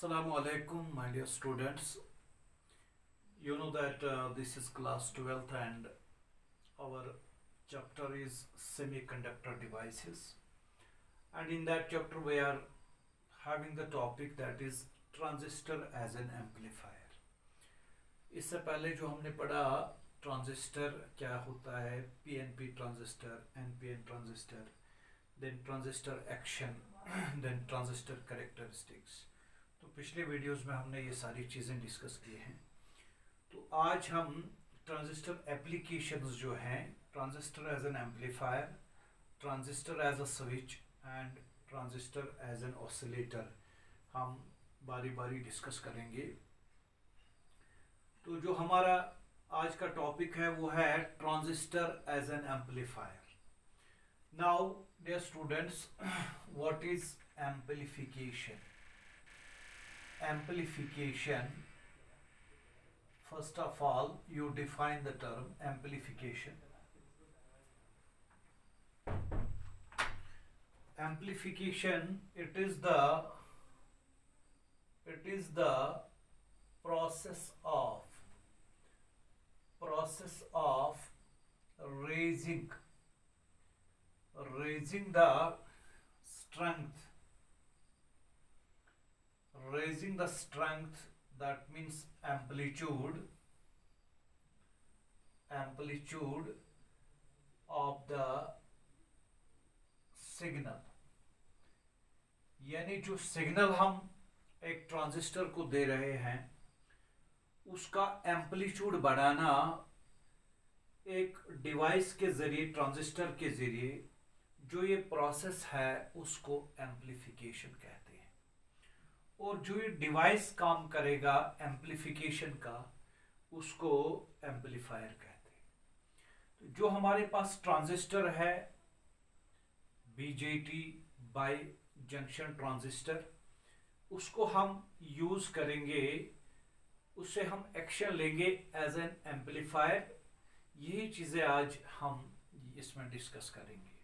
Assalamu alaikum, my dear students. You know that this is class 12th and our chapter is semiconductor devices. And in that chapter, we are having the topic that is transistor as an amplifier. इससे पहले जो हमने पढ़ा transistor क्या होता है, PNP transistor, NPN transistor, then transistor action, then transistor characteristics. तो पिछले वीडियोस में हमने ये सारी चीज़ें डिस्कस की हैं। तो आज हम ट्रांजिस्टर एप्लीकेशंस जो हैं, transistor as an amplifier, transistor as a switch and transistor as an oscillator, हम बारी बारी डिस्कस करेंगे। तो जो हमारा आज का टॉपिक है वो है transistor as an amplifier. Now dear students, what is amplification? Amplification, first of all you define the term amplification. Amplification, it is the process of raising the strength, that means amplitude of the signal। यानी जो signal हम एक transistor को दे रहे हैं उसका amplitude बढ़ाना एक डिवाइस के जरिए, ट्रांजिस्टर के जरिए जो ये प्रोसेस है उसको एम्पलीफिकेशन कहते हैं। और जो ये डिवाइस काम करेगा एम्पलीफिकेशन का, उसको एम्पलीफायर कहते हैं। तो जो हमारे पास ट्रांजिस्टर है, बीजेटी बाई जंक्शन ट्रांजिस्टर, उसको हम यूज करेंगे, उससे हम एक्शन लेंगे एज एन एम्पलीफायर। यही चीजें आज हम इसमें डिस्कस करेंगे।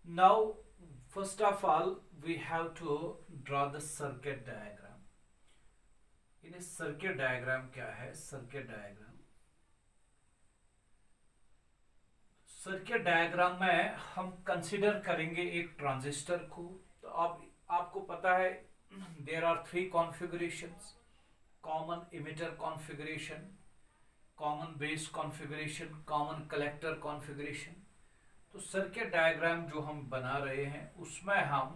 Now first of all we have to draw the circuit diagram। In circuit diagram क्या है? सर्किट डायग्राम में हम कंसीडर करेंगे एक ट्रांजिस्टर को। तो अब आपको पता है there are 3 configurations: common emitter configuration, common base configuration, common collector configuration. तो सर्किट डायग्राम जो हम बना रहे हैं उसमें हम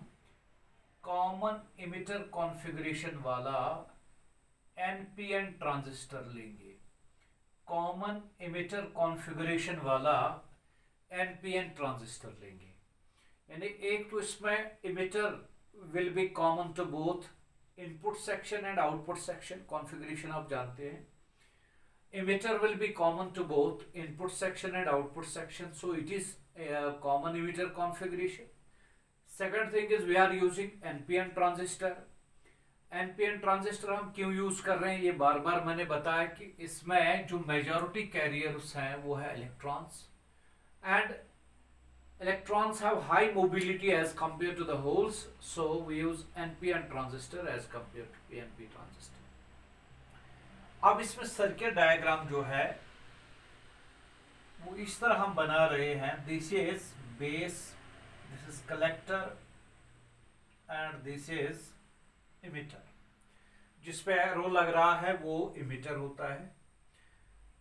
कॉमन इमिटर कॉन्फ़िगरेशन वाला एनपीएन ट्रांजिस्टर लेंगे, कॉमन इमिटर कॉन्फ़िगरेशन वाला एनपीएन ट्रांजिस्टर लेंगे। यानी एक तो इसमें emitter will be common to both input section and output section, configuration आप जानते हैं। Emitter will be common to both input section and output section, so it is a common emitter configuration. Second thing is we are using NPN transistor। NPN transistor हम क्यों use कर रहे हैं ये बार बार मैंने बताया कि इसमें जो मेजॉरिटी कैरियर्स हैं वो है electrons, and electrons have high mobility as compared to the holes, so we use NPN transistor as compared to PNP transistor। अब इसमें सर्किट डायग्राम जो है वो इस तरह हम बना रहे हैं। This is base, this is collector and this is emitter. जिस पे एरो लग रहा है वो इमिटर होता है।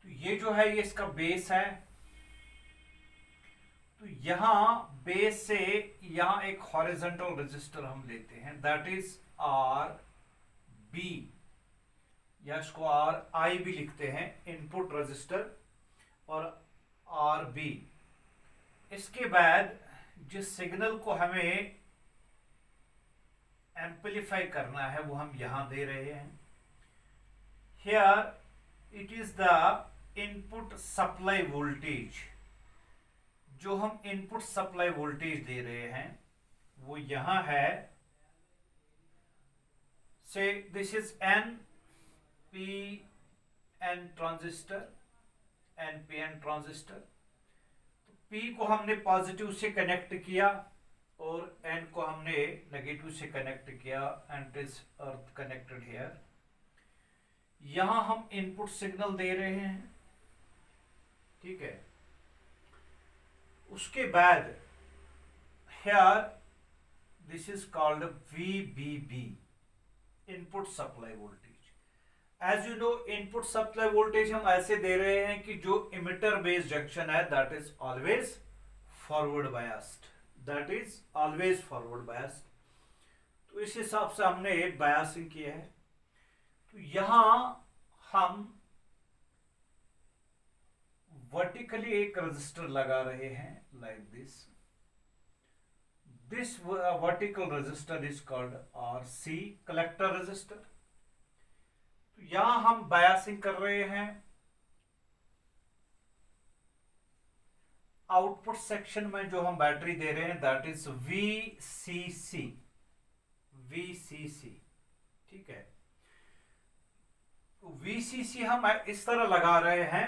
तो ये जो है ये इसका बेस है। तो यहां बेस से यहां एक हॉरिजॉन्टल रेजिस्टर हम लेते हैं, दैट इज आर बी, या इसको आर आई भी लिखते हैं, इनपुट रजिस्टर, और आर बी। इसके बाद जिस सिग्नल को हमें एम्पलीफाई करना है वो हम यहां दे रहे हैं। Here it is the input supply voltage. जो हम इनपुट सप्लाई वोल्टेज दे रहे हैं वो यहां है। से this is an PN transistor, NPN transistor. तो पी को हमने पॉजिटिव से कनेक्ट किया और N को हमने नेगेटिव से कनेक्ट किया and is earth connected here. यहां हम इनपुट सिग्नल दे रहे हैं, ठीक है। उसके बाद here this is called VBB, input supply voltage. As you know input supply voltage हम ऐसे दे रहे हैं कि जो इमिटर बेस जंक्शन है that is always forward biased, that is always forward biased. तो इस हिसाब से हमने बायसिंग किया है। तो यहां हम वर्टिकली एक रजिस्टर लगा रहे हैं like this. This vertical register is called RC, collector register. तो यहां हम बायसिंग कर रहे हैं आउटपुट सेक्शन में जो हम बैटरी दे रहे हैं दैट इज VCC, ठीक है। तो VCC हम इस तरह लगा रहे हैं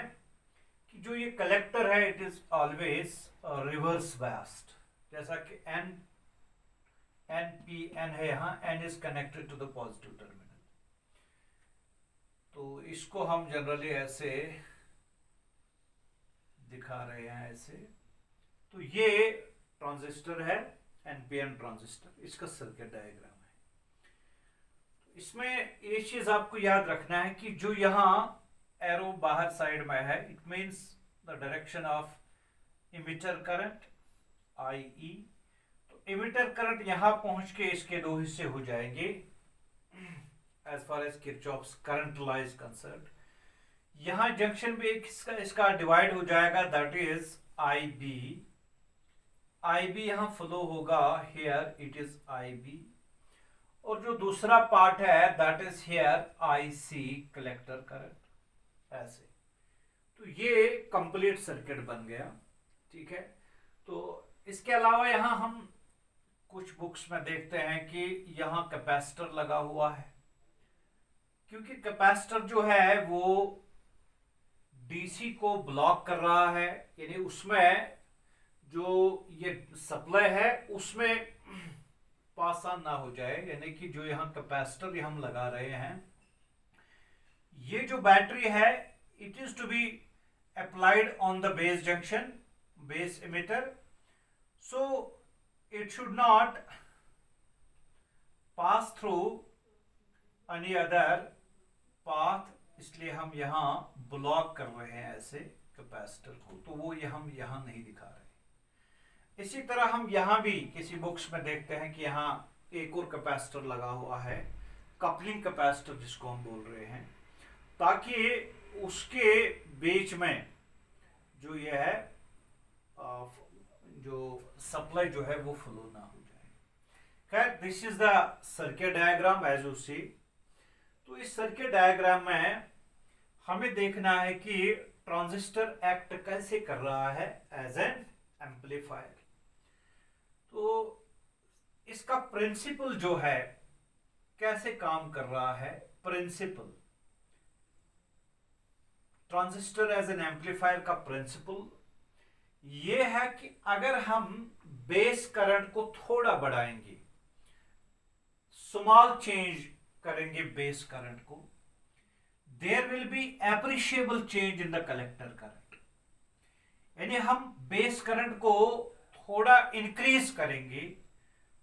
कि जो ये कलेक्टर है it is always reverse biased, जैसा कि NPN है, यहां N is connected to the positive terminal. तो इसको हम जनरली ऐसे दिखा रहे हैं ऐसे। तो ये ट्रांजिस्टर है NPN ट्रांजिस्टर, इसका सर्किट डायग्राम है। इसमें एक चीज आपको याद रखना है कि जो यहां एरो बाहर साइड में है it means the direction of emitter current IE। तो इमिटर करंट यहां पहुंच के इसके दो हिस्से हो जाएंगे as far as Kirchhoff's current law is concerned. यहां जंक्शन पे एक इसका डिवाइड हो जाएगा दैट इज IB यहां फ्लो होगा, हियर इट इज IB। और जो दूसरा पार्ट है that is here IC, collector current, ऐसे। तो ये कंप्लीट सर्किट बन गया, ठीक है। तो इसके अलावा यहां हम कुछ बुक्स में देखते हैं कि यहां कैपेसिटर लगा हुआ है, क्योंकि कैपेसिटर जो है वो DC को ब्लॉक कर रहा है, यानी उसमें जो ये सप्लाई है उसमें पास ऑन ना हो जाए, यानी कि जो यहाँ कैपेसिटर हम लगा रहे हैं ये जो बैटरी है it is to be applied on the base junction, base emitter, so it should not pass through any other path, इसलिए हम यहाँ ब्लॉक कर रहे हैं ऐसे कैपेसिटर को। तो वो हम यहाँ नहीं दिखा रहे। इसी तरह हम यहाँ भी किसी बुक्स में देखते हैं कि यहाँ एक और कैपेसिटर लगा हुआ है, कपलिंग कैपेसिटर जिसको हम बोल रहे हैं, ताकि उसके बीच में जो ये है जो सप्लाई जो है वो फ्लो ना हो जाए। खैर this is the circuit diagram as you see. तो इस सर्किट डायग्राम में हमें देखना है कि ट्रांजिस्टर एक्ट कैसे कर रहा है एज एन एम्पलीफायर। तो इसका प्रिंसिपल जो है कैसे काम कर रहा है, principle transistor as an amplifier का प्रिंसिपल ये है कि अगर हम बेस करंट को थोड़ा बढ़ाएंगे, स्मॉल चेंज करेंगे बेस करंट को, there will be appreciable change in the collector current. यानी हम बेस करंट को थोड़ा इंक्रीज करेंगे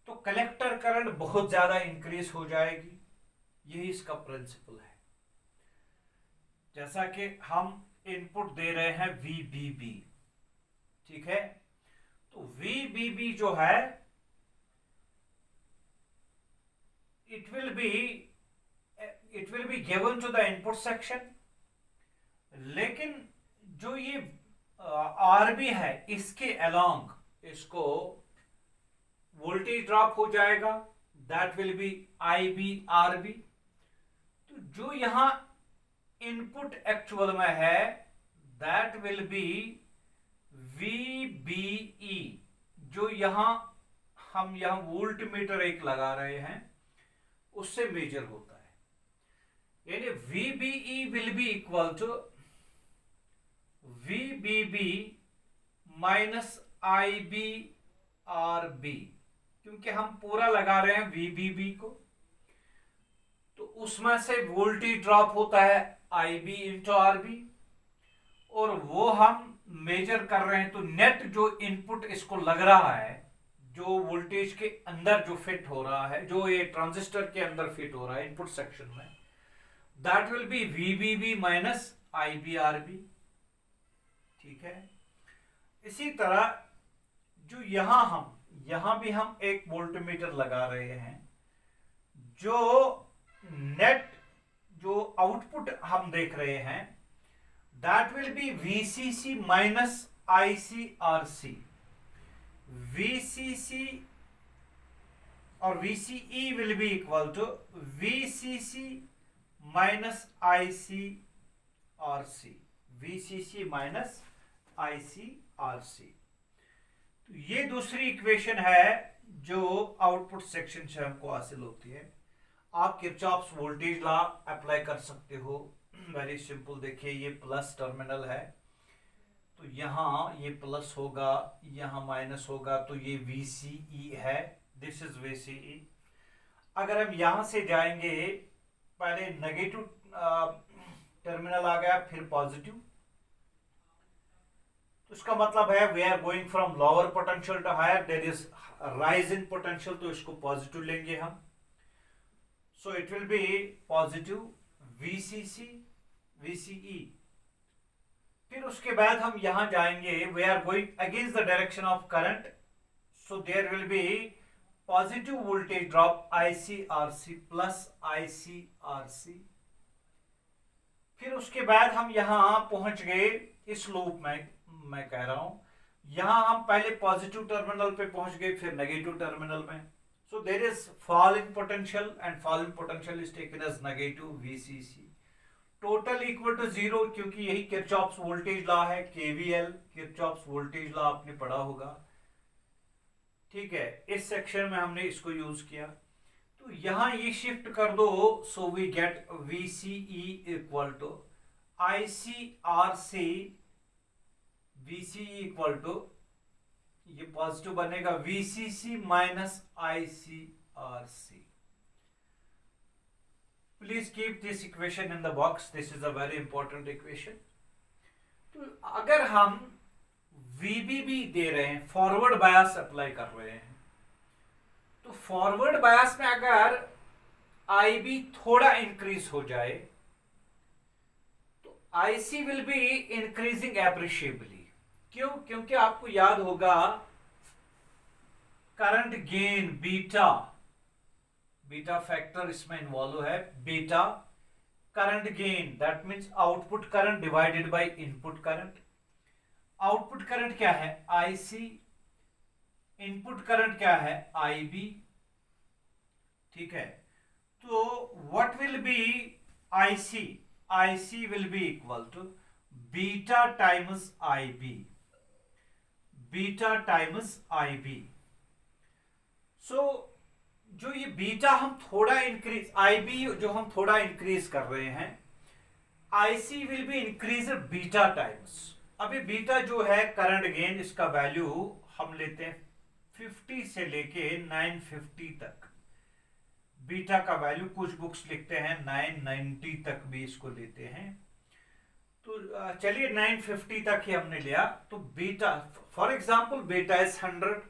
तो कलेक्टर करंट बहुत ज्यादा इंक्रीज हो जाएगी। यही इसका प्रिंसिपल है। जैसा कि हम इनपुट दे रहे हैं VBB, ठीक है। तो VBB जो है it will be given to the input section, लेकिन जो ये RB है इसके along इसको वोल्टेज ड्रॉप हो जाएगा, that will be IB/RB। तो जो यहां इनपुट एक्चुअल में है that will be VBE, जो यहां हम यहां वोल्ट मीटर एक लगा रहे हैं उससे मेजर होता है। यानी VBE will be equal to VBB minus IB/RB, क्योंकि हम पूरा लगा रहे हैं VBB को, तो उसमें से वोल्टेज ड्रॉप होता है IB इंटू RB, और वो हम मेजर कर रहे हैं। तो नेट जो इनपुट इसको लग रहा है, जो वोल्टेज के अंदर जो फिट हो रहा है, जो ये ट्रांजिस्टर के अंदर फिट हो रहा है इनपुट सेक्शन में, that will B VBB minus IBRB। ठीक है। इसी तरह जो यहां भी हम एक वोल्टमीटर लगा रहे हैं, जो नेट जो आउटपुट हम देख रहे हैं, that will be VCC minus ICRC। VCC और VCE will be equal to VCC minus ICRC। VCC minus ICRC। तो ये दूसरी इक्वेशन है जो आउटपुट सेक्शन से हमको हासिल होती है। आप किरचॉफ्स वोल्टेज लॉ अप्लाई कर सकते हो। Very simple. देखिए ये प्लस टर्मिनल है, तो यहाँ ये प्लस होगा, यहाँ माइनस होगा, तो ये VCE है, दिस इज VCE। अगर हम यहां से जाएंगे, पहले नेगेटिव टर्मिनल आ गया, फिर पॉजिटिव, तो इसका मतलब है we are going from lower potential to higher, there is rise in potential, तो इसको पॉजिटिव लेंगे हम। So it will be positive VCC VCE। फिर उसके बाद हम यहां जाएंगे, we are going against the direction of current, so there will be positive voltage drop ICRC plus ICRC। फिर उसके बाद हम यहां पहुंच गए इस लूप में, मैं कह रहा हूं यहां हम पहले पॉजिटिव टर्मिनल पे पहुंच गए, फिर नेगेटिव टर्मिनल में। So there is fall in potential, and fall in potential is taken as negative VCC। Total equal to zero, क्योंकि यही किरचॉफ्स वोल्टेज लॉ है, KVL किरचॉफ्स वोल्टेज लॉ आपने पढ़ा होगा। ठीक है, इस सेक्शन में हमने इसको यूज किया। तो यहां ये शिफ्ट कर दो, so we get VCE equal to ICRC। VCE equal to, ये पॉजिटिव बनेगा, VCC minus ICRC। Please keep this equation in the box, this is a very important equation. तो अगर हम VBB दे रहे हैं, फॉरवर्ड बायस अप्लाई कर रहे हैं, तो फॉरवर्ड बायस में अगर IB थोड़ा इंक्रीज हो जाए, तो IC will be increasing appreciably. क्यों? क्योंकि आपको याद होगा करंट गेन बीटा फैक्टर इसमें इन्वॉल्व है। Beta current gain, that means output current divided by input current. Output current क्या है? IC। इनपुट करंट क्या है? IB। ठीक है, तो what will be IC will be equal to beta times IB। Beta times IB। सो जो ये बीटा हम थोड़ा इंक्रीज, IB जो हम थोड़ा इंक्रीज कर रहे हैं, IC will be increase beta times. अभी बीटा जो है करंट गेन, इसका वैल्यू हम लेते हैं 50 से लेके 950 तक। बीटा का वैल्यू कुछ बुक्स लिखते हैं 990 तक भी इसको लेते हैं। तो चलिए 950 तक ही हमने लिया। तो beta, for example beta is 100।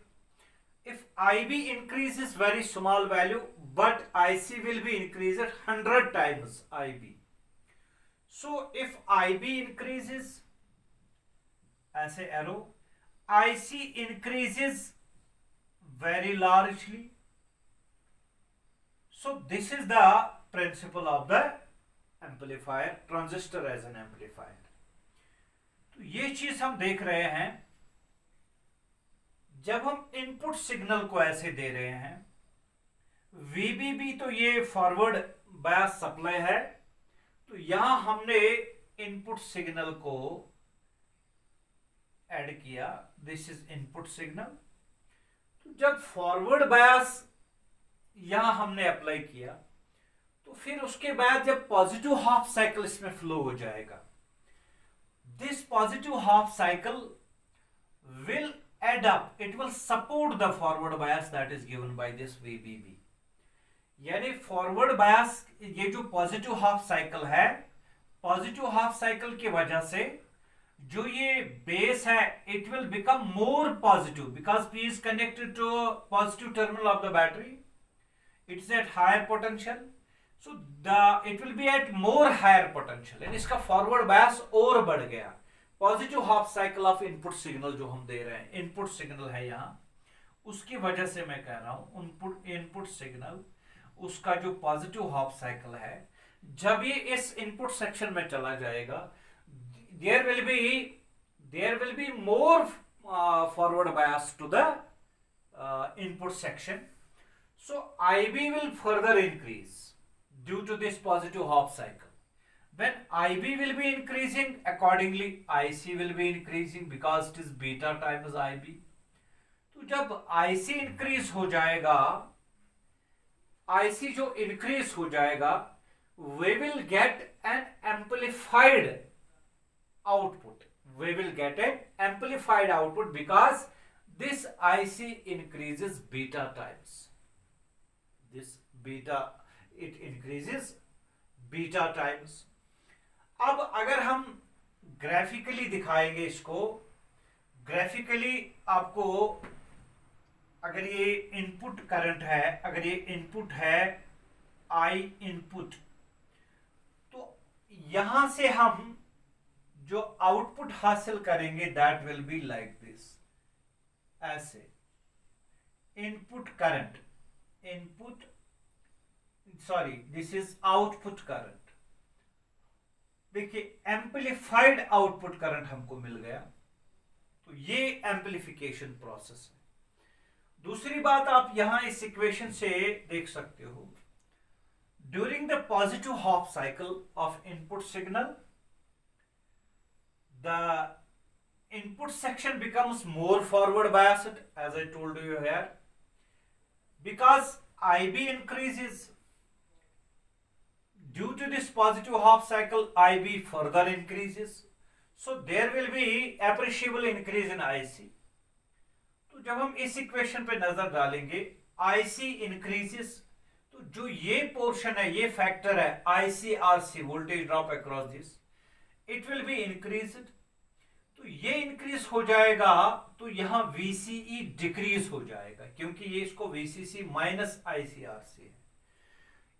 if IB increases very small value, but IC will be increased 100 times IB. So if IB increases, ऐसे arrow, IC increases very largely. So this is the principle of the amplifier, transistor as an amplifier. तो ये चीज हम देख रहे हैं, जब हम इनपुट सिग्नल को ऐसे दे रहे हैं, VBB तो ये फॉरवर्ड बायस सप्लाई है, तो यहां हमने इनपुट सिग्नल को ऐड किया, दिस इज इनपुट सिग्नल। तो जब फॉरवर्ड बायस यहां हमने अप्लाई किया, तो फिर उसके बाद जब पॉजिटिव हाफ साइकिल इसमें फ्लो हो जाएगा, this positive half cycle will add up, it will support the forward bias that is given by this VBB. यानी फॉरवर्ड बायस, ये जो पॉजिटिव हाफ साइकिल है, पॉजिटिव हाफ साइकिल की वजह से जो ये बेस है it will become more positive because P is connected to positive terminal of the battery. It's at higher potential, so it will be at more higher potential. यानी इसका forward bias और बढ़ गया. Positive half cycle of input signal जो हम दे रहे हैं, input signal है यहाँ, उसकी वजह से मैं कह रहा हूं इनपुट सिग्नल, उसका जो पॉजिटिव हाफ साइकिल है, जब ये इस इनपुट सेक्शन में चला जाएगा, there will be more forward bias to the input section. So IB will further increase due to this positive half cycle. When IB will be increasing, accordingly IC will be increasing because it is beta times IB. तो जब IC increase हो जाएगा, IC जो increase हो जाएगा, we will get an amplified output. We will get an amplified output because this IC increases beta times. This beta, it increases beta times. अब अगर हम ग्राफिकली दिखाएंगे इसको, ग्राफिकली आपको, अगर ये इनपुट करंट है, अगर ये इनपुट है I इनपुट, तो यहां से हम जो आउटपुट हासिल करेंगे that will be like this, ऐसे input current, input sorry this is output current. देखिए एम्पलीफाइड आउटपुट करंट हमको मिल गया, तो ये एम्पलीफिकेशन प्रोसेस है. दूसरी बात आप यहां इस इक्वेशन से देख सकते हो, during the positive half cycle of input signal the input section becomes more forward biased as I told you here. Because IB increases, due to this positive half cycle, IB further increases. So there will be appreciable increase in IC. तो जब हम इस equation पे नजर डालेंगे, IC increases, तो जो ये पोर्शन है, ये फैक्टर है ICRC, voltage drop across this, it will be increased. तो ये इंक्रीज हो जाएगा, तो यहां VCE डिक्रीज हो जाएगा, क्योंकि ये इसको VCC माइनस ICRC है,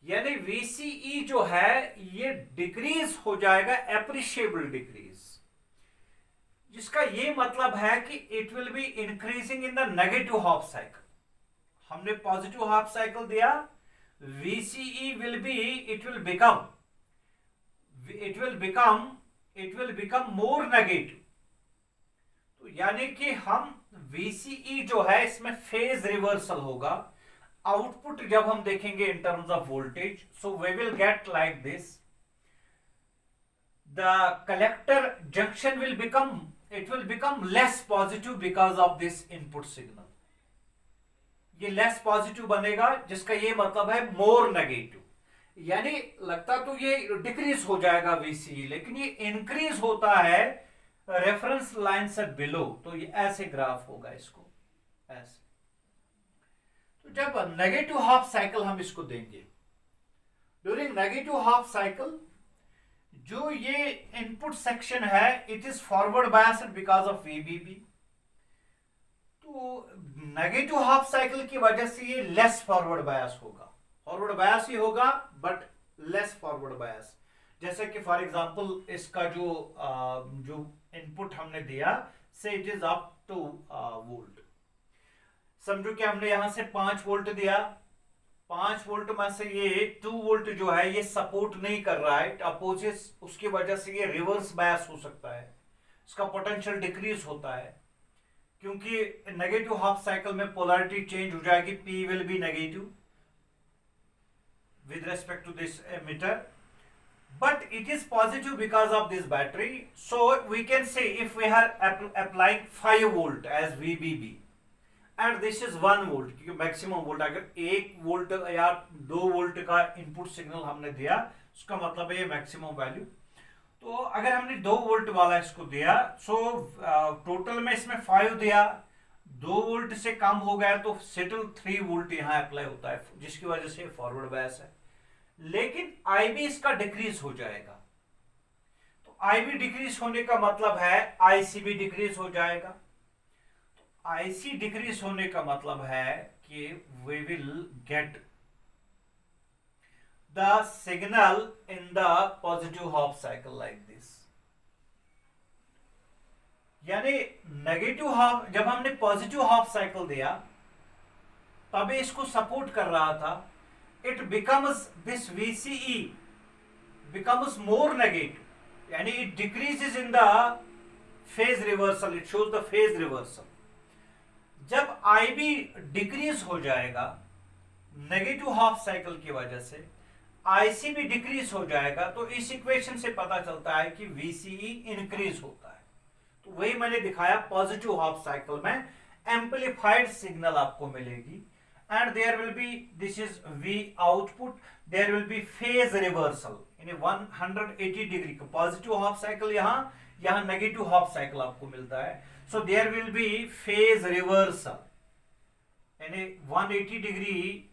यानी VCE जो है ये डिक्रीज हो जाएगा, एप्रिशिएबल डिक्रीज, जिसका ये मतलब है कि it will be increasing in the negative half cycle. हमने पॉजिटिव हाफ साइकिल दिया, VCE will be, it will become more negative. तो यानी कि हम VCE जो है इसमें फेज रिवर्सल होगा. आउटपुट जब हम देखेंगे in terms of voltage, so we will get like this, the collector junction will become less positive because of this input signal. ये लेस पॉजिटिव बनेगा, जिसका ये मतलब है मोर नेगेटिव, यानी लगता तो ये डिक्रीज हो जाएगा VCE, लेकिन ये इंक्रीज होता है रेफरेंस लाइन से बिलो. तो ये ऐसे ग्राफ होगा, इसको ऐसे. तो जब नेगेटिव हाफ साइकिल हम इसको देंगे, ड्यूरिंग नेगेटिव हाफ साइकिल जो ये इनपुट सेक्शन है it is forward biased because of VBB. तो नेगेटिव हाफ साइकिल की वजह से ये लेस फॉरवर्ड बायस होगा, फॉरवर्ड बायस ही होगा बट लेस फॉरवर्ड बायस. जैसे कि फॉर एग्जांपल इसका जो इनपुट हमने दिया, से it is up two volt. समझो कि हमने यहां से 5 वोल्ट दिया, 5 वोल्ट में से ये 2 वोल्ट जो है ये सपोर्ट नहीं कर रहा है, अपोजिट, उसकी वजह से ये रिवर्स बायस हो सकता है, इसका पोटेंशियल डिक्रीज होता है, क्योंकि नेगेटिव हाफ साइकिल में पोलैरिटी चेंज हो जाएगी, P will be negative with respect to this emitter, but it is positive because of this battery. So we can say if we are applying 5 volt as VBB and this is 1 volt, क्योंकि maximum volt, अगर 1 volt या 2 volt का input signal हमने दिया, उसका मतलब है ये मैक्सिमम वैल्यू. तो अगर हमने 2 वोल्ट वाला इसको दिया, सो टोटल में इसमें 5 दिया, 2 वोल्ट से कम हो गया तो सेटल 3 वोल्ट यहां अप्लाई होता है, जिसकी वजह से फॉरवर्ड बायस है। लेकिन आईबी इसका डिक्रीज हो जाएगा, तो आईबी डिक्रीज होने का मतलब है आईसी भी डिक्रीज हो जाएगा। तो आईसी डिक्रीज होने का मतलब है कि we will get the signal in the positive half cycle like this। यानी नेगेटिव हाफ, जब हमने पॉजिटिव हाफ साइकिल दिया तब इसको सपोर्ट कर रहा था, it becomes this VCE becomes more negative, यानी it decreases in the phase reversal, it shows the phase reversal. जब IB डिक्रीज हो जाएगा नेगेटिव हाफ साइकिल की वजह से, आईसी भी डिक्रीज हो जाएगा, तो इस इक्वेशन से पता चलता है कि VCE इंक्रीज होता है। तो वही मैंने दिखाया, पॉजिटिव हाफ साइकिल में एम्पलीफाइड सिग्नल आपको मिलेगी and there will be, this is V output, there will be phase reversal यानी 180 डिग्री का पॉजिटिव हाफ साइकिल, यहां नेगेटिव हाफ साइकिल आपको मिलता है। So there will be phase reversal यानी 180 डिग्री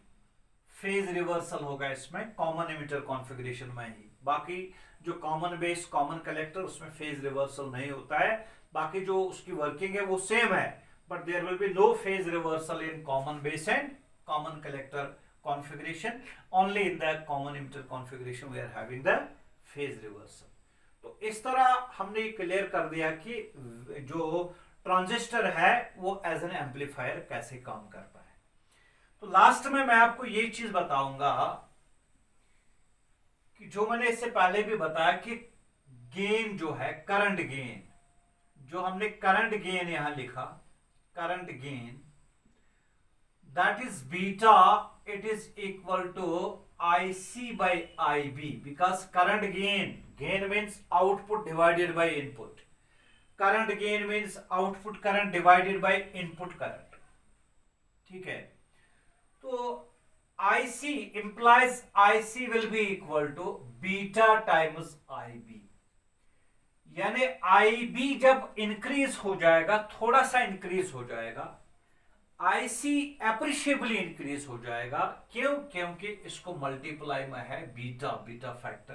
फेज रिवर्सल होगा इसमें, कॉमन एमिटर कॉन्फ़िगरेशन में ही। बाकी जो कॉमन बेस, कॉमन कलेक्टर, उसमें फेज रिवर्सल नहीं होता है। बाकी जो उसकी वर्किंग है वो सेम है, but there will be no phase reversal in common base and common collector configuration, only in the common emitter configuration we are having the phase reversal. तो इस तरह हमने क्लियर कर दिया कि जो ट्रांजिस्टर है वो एज एन एम्पलीफायर कैसे काम करता है। तो लास्ट में मैं आपको ये चीज बताऊंगा कि जो मैंने इससे पहले भी बताया कि गेन जो है, करंट गेन, जो हमने करंट गेन यहां लिखा, current gain that is beta, it is equal to IC by IB, because current gain means output divided by input, current gain means output current divided by input current। ठीक है, तो IC implies IC will be equal to beta times IB, यानी IB जब increase हो जाएगा, थोड़ा सा increase हो जाएगा, IC एप्रिशिएबली इंक्रीज हो जाएगा। क्यों? क्योंकि इसको मल्टीप्लाई में है beta factor,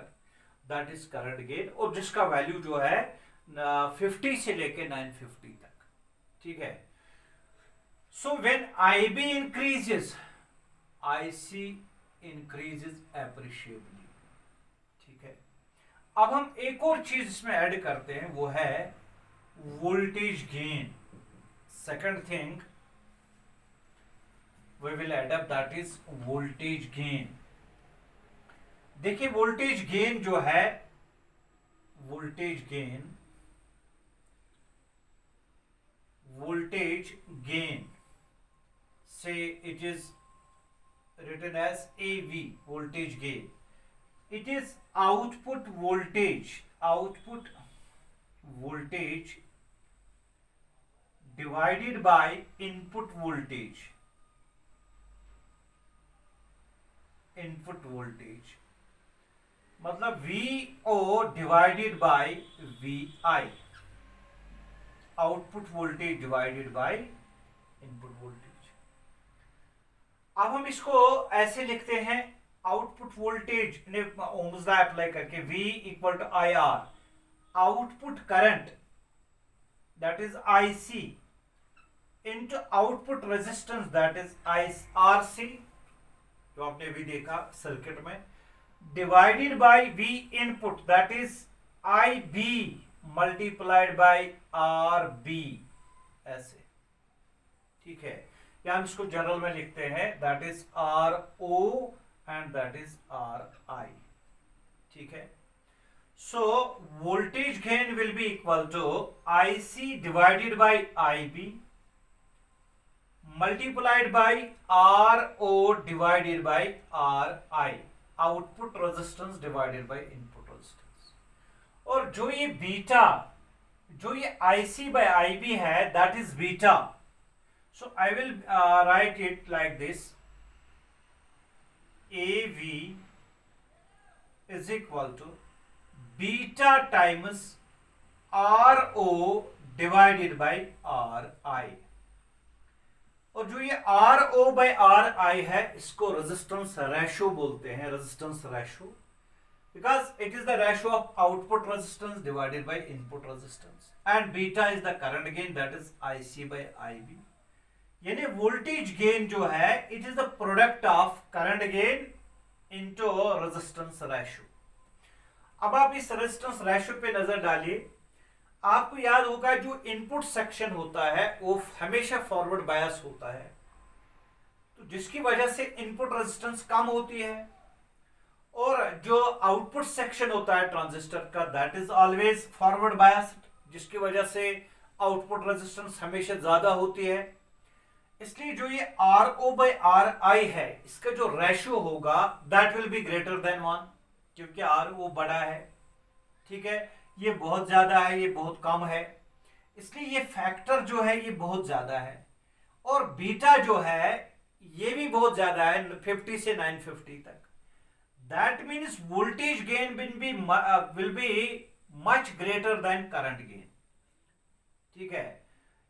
that is current gain, और जिसका वैल्यू जो है 50 से लेके 950 तक। ठीक है, so when IB increases, IC increases appreciably। ठीक है, अब हम एक और चीज इसमें ऐड करते हैं, वो है voltage gain. Second thing we will add up, that is voltage gain. देखिए वोल्टेज गेन जो है, वोल्टेज गेन से it is written as AV, voltage gain। It is output voltage divided by input voltage, मतलब VO divided by VI, output voltage divided by input voltage। अब हम इसको ऐसे लिखते हैं, आउटपुट वोल्टेज ने ओम्स लॉ अप्लाई करके V equal to IR, output current that is IC into output resistance that is RC, जो आपने भी देखा सर्किट में, divided by V input that is IB multiplied by RB, ऐसे। ठीक है, या हम इसको जनरल में लिखते हैं, that is RO and that is RI। ठीक है, so voltage gain will be equal to IC divided by IB multiplied by RO divided by RI, output resistance divided by input resistance. और जो ये beta, जो ये IC by IB है, that is beta. So I will write it like this, AV is equal to beta times RO divided by RI। और जो ये R O by R I है इसको रेजिस्टेंस रेशो बोलते हैं, resistance ratio, because it is the ratio of output resistance divided by input resistance, and beta is the current gain, that is I C by I B. यानी voltage gain जो है it is the product of current gain into resistance ratio. अब आप इस resistance ratio पे नजर डालिए, आपको याद होगा जो इनपुट सेक्शन होता है वो हमेशा फॉरवर्ड बायस होता है, तो जिसकी वजह से इनपुट रेजिस्टेंस कम होती है, और जो आउटपुट सेक्शन होता है ट्रांजिस्टर का that is always forward biased, जिसकी वजह से आउटपुट रेजिस्टेंस हमेशा ज्यादा होती है। इसलिए जो ये R O by R I है इसका जो रेशियो होगा that will be greater than 1, क्योंकि आर ओ बड़ा है, ठीक है, ये बहुत ज्यादा है, ये बहुत कम है, इसलिए ये फैक्टर जो है ये बहुत ज्यादा है। और बीटा जो है ये भी बहुत ज्यादा है, 50 से 950 तक। That means voltage gain will be much greater then current gain, ठीक है,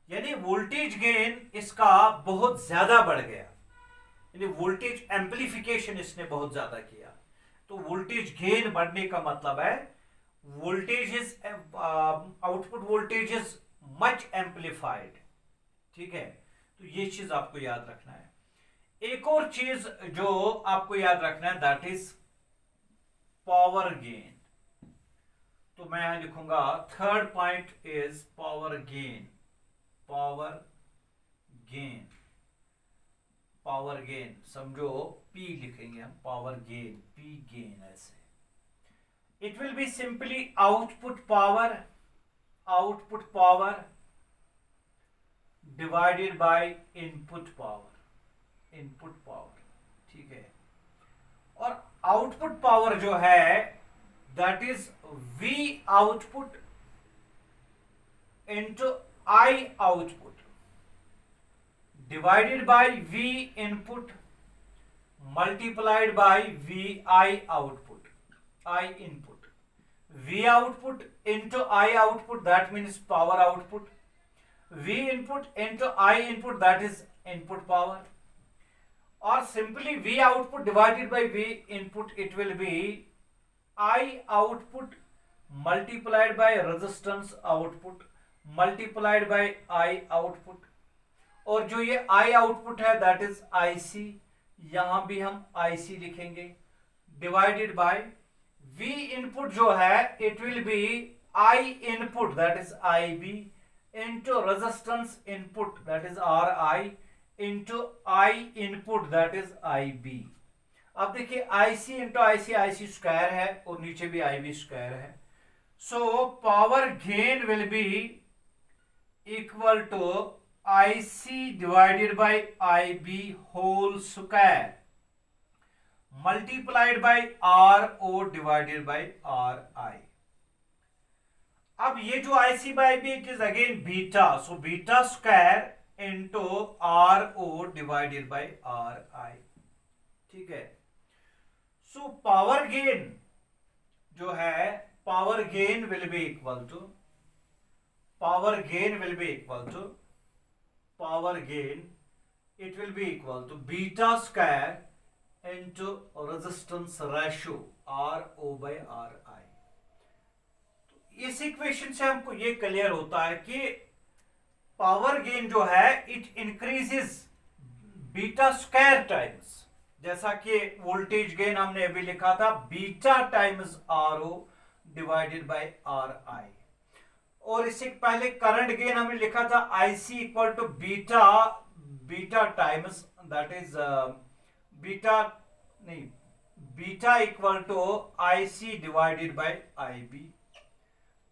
यानी वोल्टेज गेन इसका बहुत ज्यादा बढ़ गया, यानी वोल्टेज एम्पलीफिकेशन इसने बहुत ज्यादा किया। तो वोल्टेज गेन बढ़ने का मतलब है voltage is output voltage is much amplified, ठीक है। तो ये चीज आपको याद रखना है। एक और चीज जो आपको याद रखना है दैट इज पावर गेन। तो मैं यहां लिखूंगा third point is power gain, power gain, power gain, समझो पी लिखेंगे हम, पावर गेन, पी गेन ऐसे। It will be simply output power divided by input power, ठीक है। और आउटपुट पावर जो है that is V output into I output divided by V input multiplied by VI output, I input, V output into I output, that means power output, V input into I input, that is input power, or simply V output divided by V input, it will be I output multiplied by resistance output multiplied by I output, और जो ये I output है that is IC, यहां भी हम IC लिखेंगे, divided by V input जो है it will be I input that is IB into resistance input that is RI into I input that is IB। अब देखिए IC into IC स्क्वायर है और नीचे भी IB स्क्वायर है, so power gain will be equal to IC divided by IB whole square multiplied by RO divided by RI। अब ये जो IC by B it is again beta, so beta square into RO divided by RI, ठीक है। So power gain जो है, power gain will be equal to, power gain will be equal to, power gain it will be equal to beta square into resistance ratio RO by RI। तो इस equation से हमको ये clear होता है कि पावर गेन जो है it increases beta square times, जैसा कि वोल्टेज गेन हमने अभी लिखा था beta times RO divided by RI, और इससे पहले करंट गेन हमने लिखा था IC equal to beta times that is beta equal to IC divided by IB।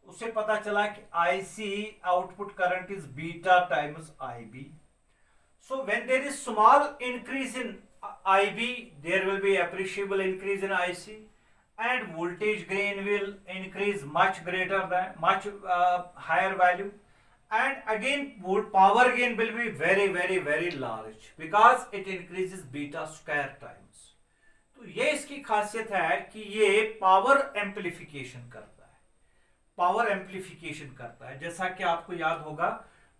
उससे पता चला कि IC output current is beta times IB। So when there is small increase in IB there will be appreciable increase in IC and voltage gain will increase much greater than much higher value, and again power gain will be very large because it increases beta square times। तो ये इसकी खासियत है कि ये power amplification करता है, power amplification करता है। जैसा कि आपको याद होगा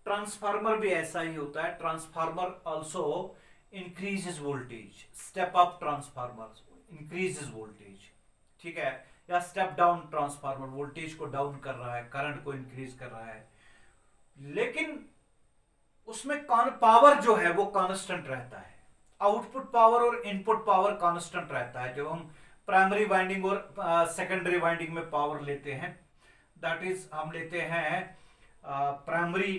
ट्रांसफार्मर भी ऐसा ही होता है। Transformer also increases voltage, step up transformer increases voltage, ठीक है, या स्टेप डाउन ट्रांसफार्मर वोल्टेज को डाउन कर रहा है, करंट को इंक्रीज कर रहा है, लेकिन उसमें पावर जो है वो कांस्टेंट रहता है। आउटपुट पावर और इनपुट पावर कांस्टेंट रहता है। जब हम प्राइमरी वाइंडिंग और सेकेंडरी वाइंडिंग में पावर लेते हैं, दैट इज हम लेते हैं primary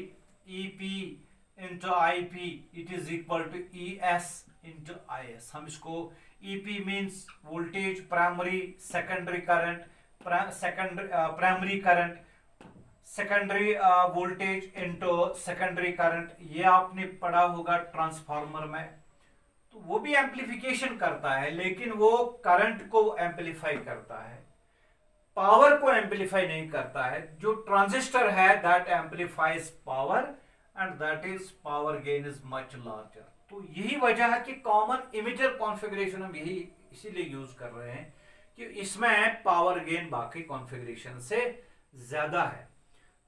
EP into IP, it is equal to ES into IS. हम इसको EP means voltage, primary secondary current, primary current, secondary voltage into secondary current, ये आपने पढ़ा होगा ट्रांसफार्मर में। तो वो भी एम्प्लीफिकेशन करता है, लेकिन वो करंट को एम्प्लीफाई करता है, पावर को एम्प्लीफाई नहीं करता है। जो ट्रांजिस्टर है that amplifies power and that is power gain is much larger. तो यही वजह है कि कॉमन इमिटर कॉन्फ़िगरेशन हम यही इसीलिए यूज कर रहे हैं कि इसमें पावर गेन बाकी कॉन्फ़िगरेशन से ज्यादा है।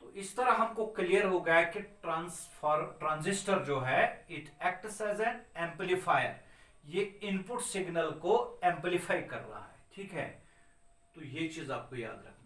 तो इस तरह हमको क्लियर हो गया कि ट्रांजिस्टर जो है it acts as an amplifier, ये इनपुट सिग्नल को एम्पलीफाई कर रहा है, ठीक है। तो ये चीज आपको याद रखना।